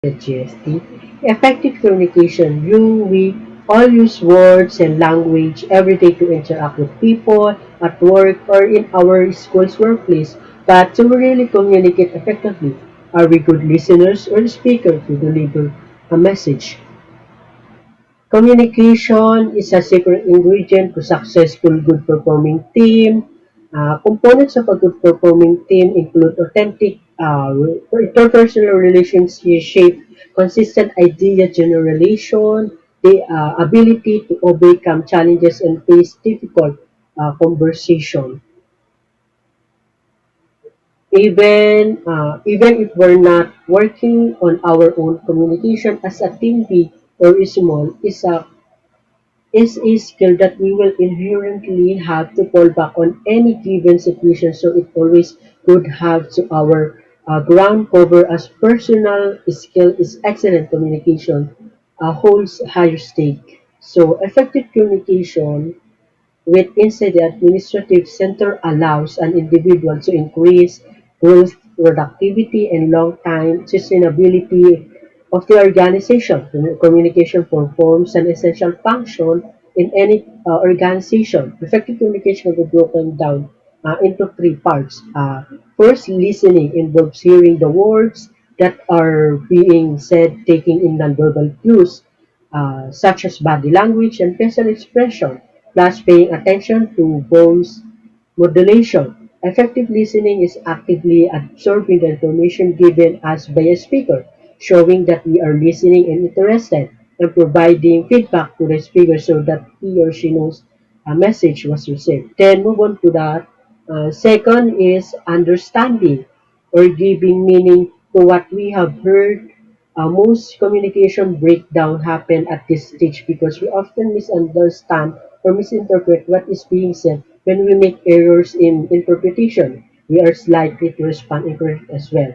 the GST. Effective communication. We all use words and language every day to interact with people at work or in our school's workplace. But to really communicate effectively, are we good listeners or speakers to deliver a message? Communication is a secret ingredient to successful good performing team. Components of a good performing team include authentic interpersonal relationships, shape consistent idea generation, the ability to overcome challenges and face difficult conversation. Even if we're not working on our own communication as a team, big or small, is a skill that we will inherently have to fall back on any given situation, so it always could have to our ground cover as personal skill is excellent communication holds higher stake. So effective communication with inside the administrative center allows an individual to increase growth, productivity, and long-time sustainability of the organization. Communication performs an essential function in any organization. Effective communication will be broken down into three parts. First, listening involves hearing the words that are being said, taking in nonverbal cues such as body language and facial expression, plus paying attention to voice modulation. Effective listening is actively absorbing the information given us by a speaker, showing that we are listening and interested, and providing feedback to the speaker so that he or she knows a message was received. Then move on to the second is understanding or giving meaning to what we have heard. Most communication breakdown happen at this stage because we often misunderstand or misinterpret what is being said. When we make errors in interpretation, we are likely to respond incorrectly as well.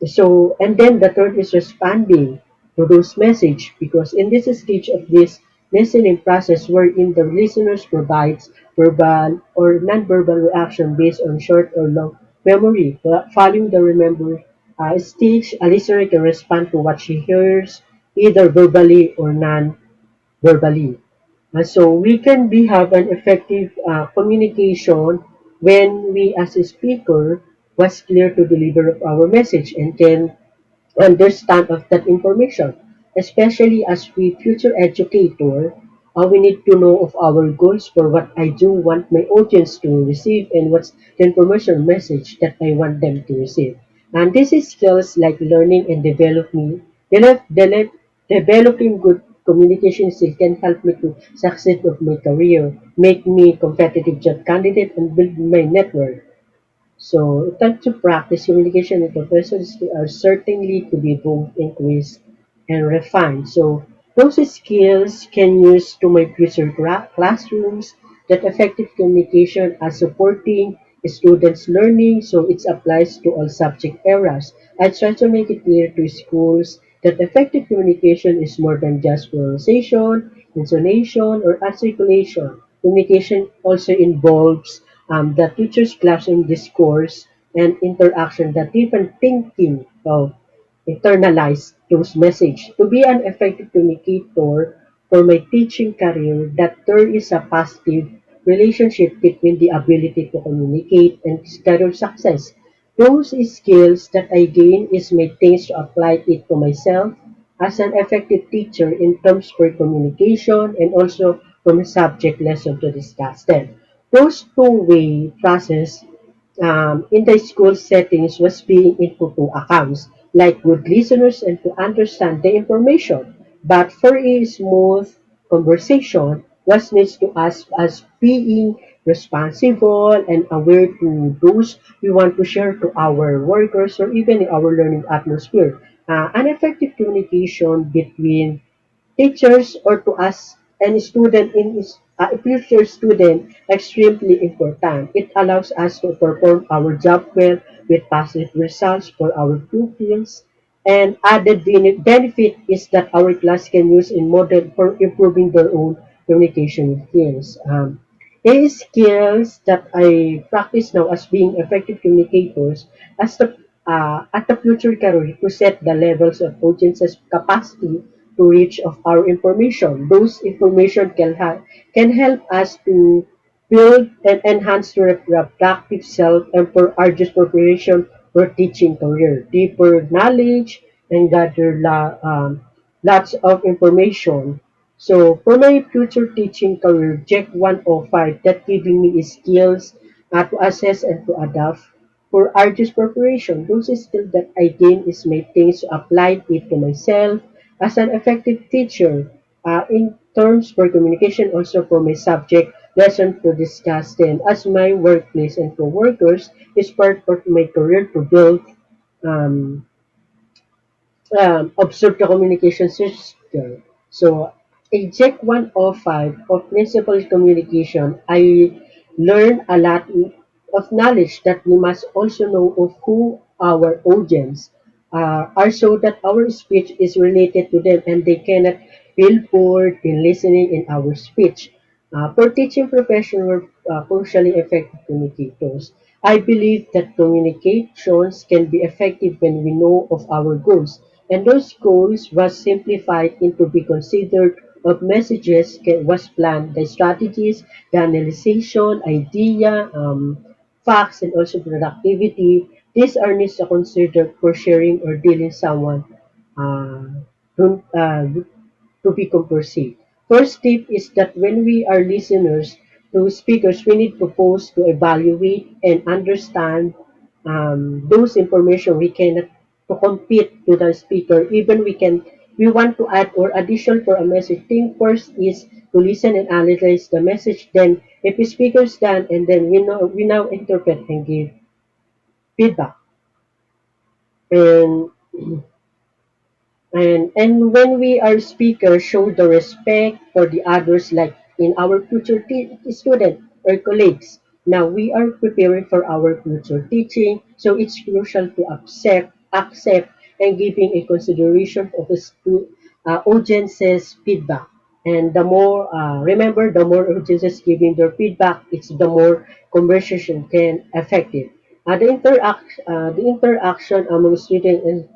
So, and then the third is responding to those message, because in this stage of this listening process wherein the listeners provides verbal or non-verbal reaction based on short or long memory, following the remember stage, a listener can respond to what she hears either verbally or non-verbally. So we can have an effective communication when we as a speaker was clear to deliver our message and can understand of that information. Especially as we future educator, we need to know of our goals for what I do want my audience to receive and what's the information message that I want them to receive. And this is skills like learning and developing good communication skills can help me to succeed of my career, make me competitive job candidate, and build my network. So, time to practice communication with professors are certainly to be both increased and refined. So, those skills can use to my future classrooms that effective communication as supporting students' learning, so it applies to all subject areas. I try to make it clear to schools that effective communication is more than just pronunciation, intonation, or articulation. Communication also involves the teacher's classroom discourse and interaction that even thinking of internalize those messages. To be an effective communicator for my teaching career, that there is a positive relationship between the ability to communicate and career success. Those skills that I gain is my things to apply it to myself as an effective teacher in terms for communication and also from a subject lesson to discuss. Then, those two-way process in the school settings was being into two accounts, like good listeners and to understand the information. But for a smooth conversation, what needs to us as being responsible and aware to those we want to share to our workers or even in our learning atmosphere. An effective communication between teachers or to us any student in a future student extremely important. It allows us to perform our job well with positive results for our pupils. And added benefit is that our class can use in model for improving their own communication skills. Skills that I practice now as being effective communicators as the at the future career to set the levels of audience's capacity to reach of our information. Those information can help us to build and enhance the reproductive self and for arduous preparation for teaching career. Deeper knowledge and gather lots of information. So for my future teaching career, Jack 105, that giving me skills to assess and to adapt for arduous preparation. Those skills that I gain is my things to apply it to myself as an effective teacher. In terms for communication, also for my subject lesson to discuss then as my workplace and for workers is part of my career to build um, observe the communication system. So, a Check 105 of principal communication, I learned a lot of knowledge that we must also know of who our audience are so that our speech is related to them and they cannot feel bored in listening in our speech. For teaching professional crucially effective communicators, I believe that communications can be effective when we know of our goals, and those goals was simplified into be considered of messages was planned, the strategies, the analyzation, idea, facts, and also productivity. These are needs to consider for sharing or dealing someone uh, to become perceived. First tip is that when we are listeners to speakers, we need to pause to evaluate and understand those information we cannot to compete to the speaker. Even we want to add or addition for a message. Thing first is to listen and analyze the message. Then if the speaker's done and then we now interpret and give feedback. And and when we are speakers, show the respect for the others, like in our future student or colleagues. Now we are preparing for our future teaching, so it's crucial to accept, and giving a consideration of the audience's feedback. And the more, remember, the more audiences giving their feedback, it's the more conversation can effective. The interaction among students and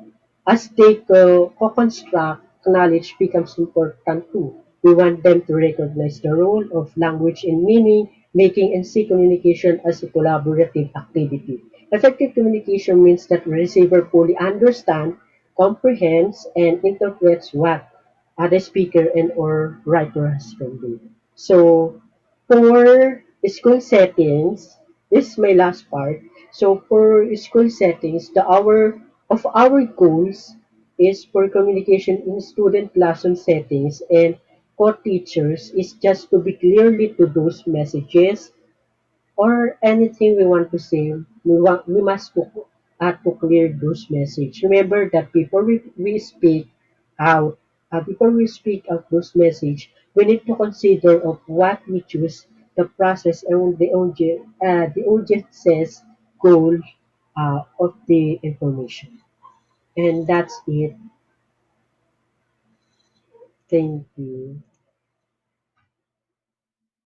as they co-construct, knowledge becomes important too. We want them to recognize the role of language in meaning, making and see communication as a collaborative activity. Effective communication means that the receiver fully understands, comprehends, and interprets what the speaker and or writer has conveyed. So, for school settings, this is my last part. So, for school settings, the hour of our goals is for communication in student classroom settings and co-teachers is just to be clearly to those messages or anything we want to say, we must to clear those message. Remember that we speak out, before we speak out those message, we need to consider of what we choose, the process and the audience's goal of the information. And that's it. Thank you.